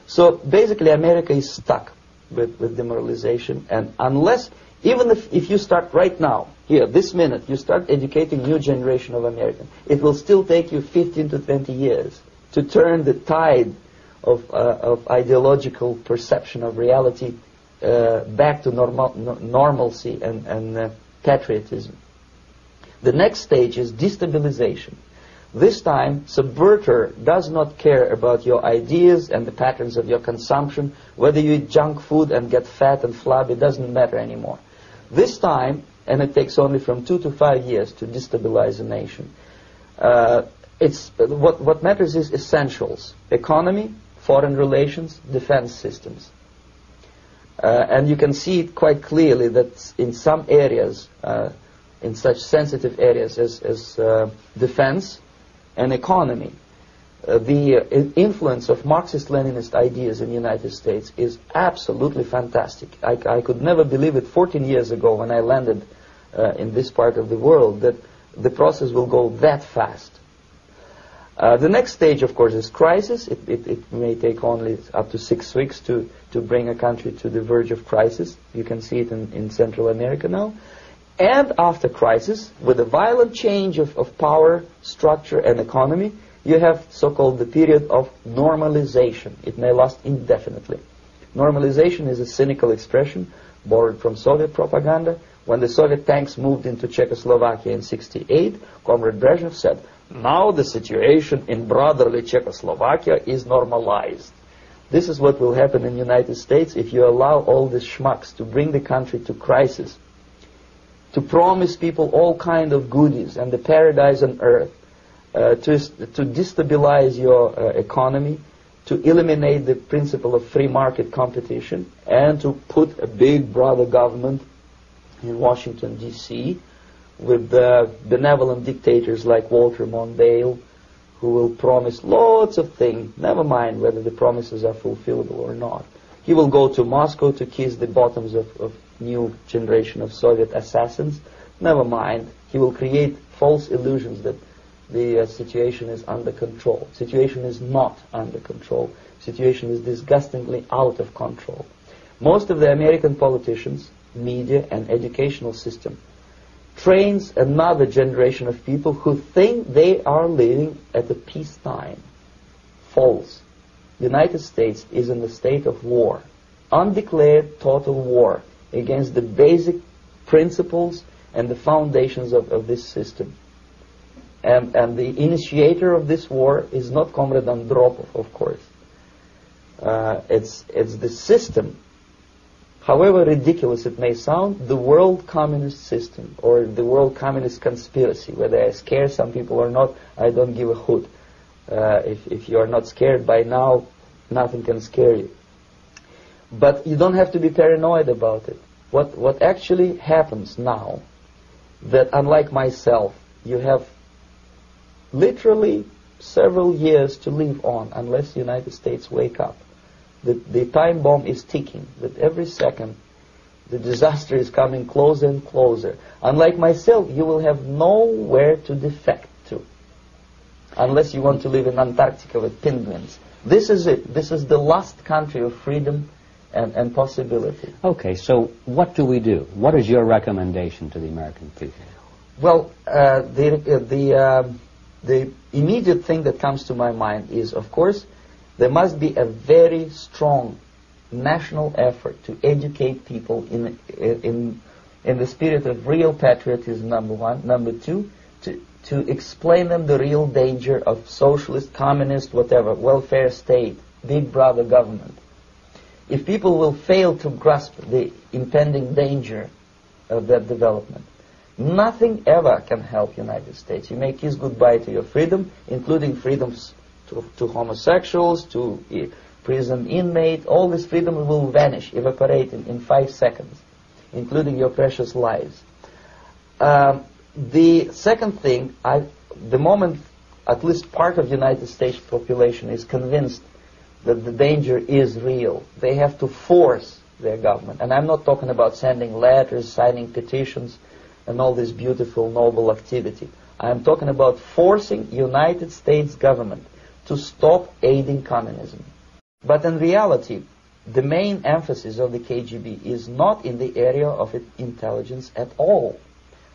So basically America is stuck with demoralization, and unless, even if you start right now, here, this minute, you start educating new generation of Americans, it will still take you 15 to 20 years to turn the tide of ideological perception of reality back to normalcy and patriotism. The next stage is destabilization. This time, subverter does not care about your ideas and the patterns of your consumption. Whether you eat junk food and get fat and flabby, it doesn't matter anymore. This time, and it takes only from 2 to 5 years to destabilize a nation, what matters is essentials: economy, foreign relations, defense systems. And you can see it quite clearly that in some areas, in such sensitive areas as defense and economy, the influence of Marxist-Leninist ideas in the United States is absolutely fantastic. I could never believe it 14 years ago when I landed in this part of the world that the process will go that fast. The next stage, of course, is crisis. It may take only up to 6 weeks to bring a country to the verge of crisis. You can see it in Central America now. And after crisis, with a violent change of power, structure, and economy, you have so-called the period of normalization. It may last indefinitely. Normalization is a cynical expression borrowed from Soviet propaganda. When the Soviet tanks moved into Czechoslovakia in '68, Comrade Brezhnev said, "Now the situation in brotherly Czechoslovakia is normalized." This is what will happen in the United States if you allow all these schmucks to bring the country to crisis, to promise people all kind of goodies and the paradise on earth, to destabilize your economy, to eliminate the principle of free market competition, and to put a big brother government in Washington, D.C., with benevolent dictators like Walter Mondale, who will promise lots of things, never mind whether the promises are fulfillable or not. He will go to Moscow to kiss the bottoms of new generation of Soviet assassins. Never mind. He will create false illusions that the situation is under control. Situation is not under control. Situation is disgustingly out of control. Most of the American politicians, media, and educational system trains another generation of people who think they are living at a peacetime. False. The United States is in a state of war, undeclared total war against the basic principles and the foundations of this system. And the initiator of this war is not Comrade Andropov, of course. It's the system. However ridiculous it may sound, the world communist system or the world communist conspiracy, whether I scare some people or not, I don't give a hoot. If you are not scared by now, nothing can scare you. But you don't have to be paranoid about it. What actually happens now, that unlike myself, you have literally several years to live on unless the United States wake up. The time bomb is ticking, that every second the disaster is coming closer and closer. Unlike myself, you will have nowhere to defect to, unless you want to live in Antarctica with penguins. This is it. This is the last country of freedom and possibility. Okay, so what do we do? What is your recommendation to the American people? Well, the immediate thing that comes to my mind is, of course, there must be a very strong national effort to educate people in the spirit of real patriotism, number one. Number two, to explain them the real danger of socialist, communist, whatever, welfare state, big brother government. If people will fail to grasp the impending danger of that development, nothing ever can help United States. You may kiss goodbye to your freedom, including freedoms to homosexuals, to prison inmate. All this freedom will vanish, evaporate in 5 seconds, including your precious lives. The second thing, the moment at least part of the United States population is convinced that the danger is real, they have to force their government. And I'm not talking about sending letters, signing petitions, and all this beautiful, noble activity. I'm talking about forcing United States government to stop aiding communism. But in reality, the main emphasis of the KGB is not in the area of intelligence at all.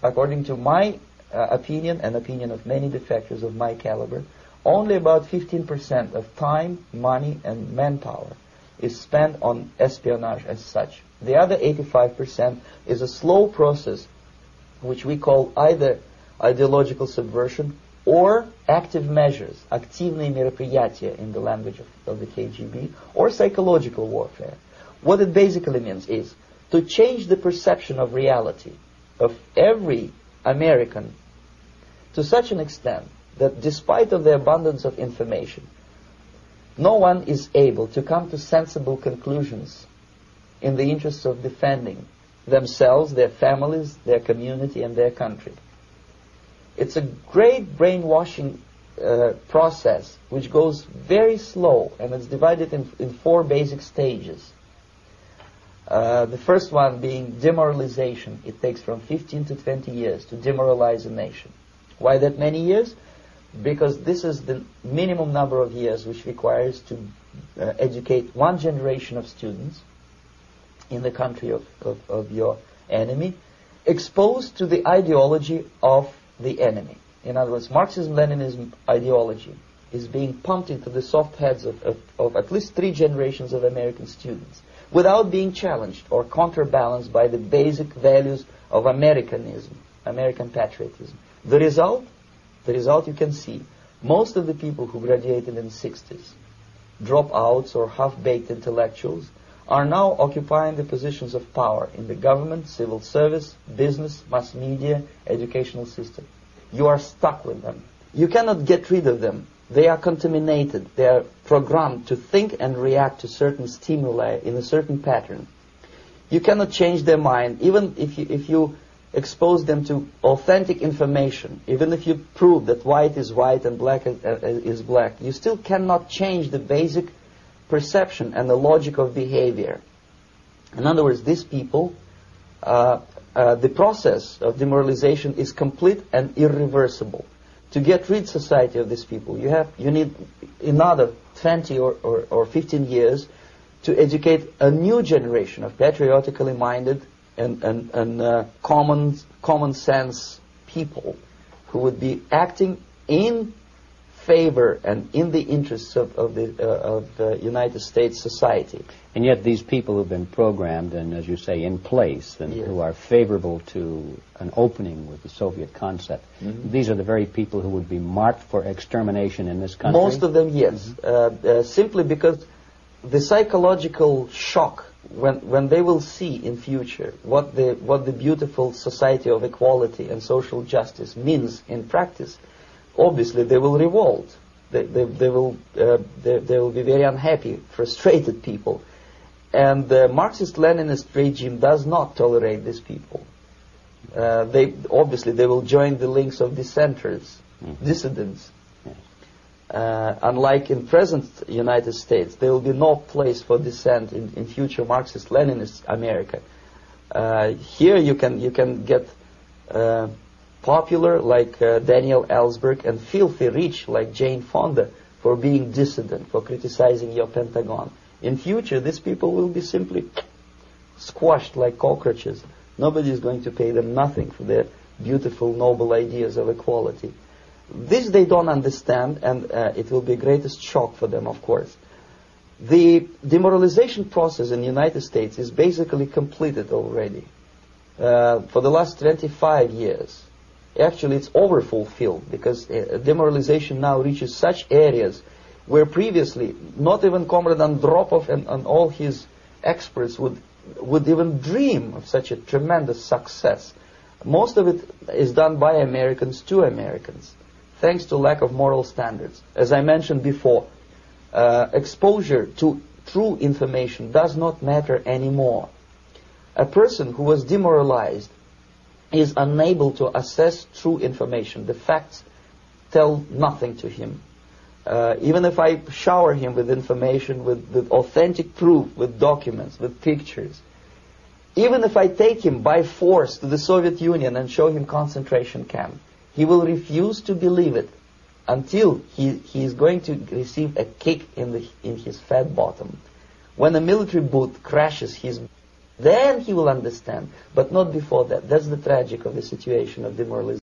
According to my opinion and opinion of many defectors of my caliber, only about 15% of time, money, and manpower is spent on espionage as such. The other 85% is a slow process which we call either ideological subversion or active measures, активные мероприятия in the language of the KGB, or psychological warfare. What it basically means is to change the perception of reality of every American to such an extent that despite of the abundance of information, no one is able to come to sensible conclusions in the interests of defending themselves, their families, their community, and their country. It's a great brainwashing process which goes very slow, and it's divided in 4 basic stages. The first one being demoralization. It takes from 15 to 20 years to demoralize a nation. Why that many years? Because this is the minimum number of years which requires to educate one generation of students in the country of your enemy, exposed to the ideology of the enemy. In other words, Marxism-Leninism ideology is being pumped into the soft heads of at least 3 generations of American students without being challenged or counterbalanced by the basic values of Americanism, American patriotism. The result you can see. Most of the people who graduated in the 60s, dropouts or half-baked intellectuals, are now occupying the positions of power in the government, civil service, business, mass media, educational system. You are stuck with them. You cannot get rid of them. They are contaminated. They are programmed to think and react to certain stimuli in a certain pattern. You cannot change their mind, even if you expose them to authentic information, even if you prove that white is white and black is black. You still cannot change the basic perception and the logic of behavior. In other words, these people, the process of demoralization is complete and irreversible. To get rid society of these people, you need another 20 or 15 years to educate a new generation of patriotically minded and common sense people who would be acting in favor and in the interests of the United States society. And yet these people who've been programmed and, as you say, in place and Yes. who are favorable to an opening with the Soviet concept, these are the very people who would be marked for extermination in this country? Most of them, yes. Simply because the psychological shock when they will see in future what the beautiful society of equality and social justice means in practice, obviously they will revolt. They will be very unhappy, frustrated people, and the Marxist-Leninist regime does not tolerate these people. They will join the links of dissenters, dissidents. Unlike in present United States, there will be no place for dissent in future Marxist-Leninist America. Here you can get popular like Daniel Ellsberg and filthy rich like Jane Fonda for being dissident, for criticizing your Pentagon. In future, these people will be simply squashed like cockroaches. Nobody is going to pay them nothing for their beautiful, noble ideas of equality. This they don't understand, and it will be greatest shock for them, of course. The demoralization process in the United States is basically completed already. For the last 25 years. Actually, it's overfulfilled, because demoralization now reaches such areas where previously not even Comrade Andropov and all his experts would even dream of such a tremendous success. Most of it is done by Americans to Americans, thanks to lack of moral standards. As I mentioned before, exposure to true information does not matter anymore. A person who was demoralized is unable to assess true information. The facts tell nothing to him. Even if I shower him with information, with authentic proof, with documents, with pictures, even if I take him by force to the Soviet Union and show him concentration camp, he will refuse to believe it. until he is going to receive a kick in his fat bottom. When a military boot crashes then he will understand, but not before that. That's the tragic of the situation of demoralization.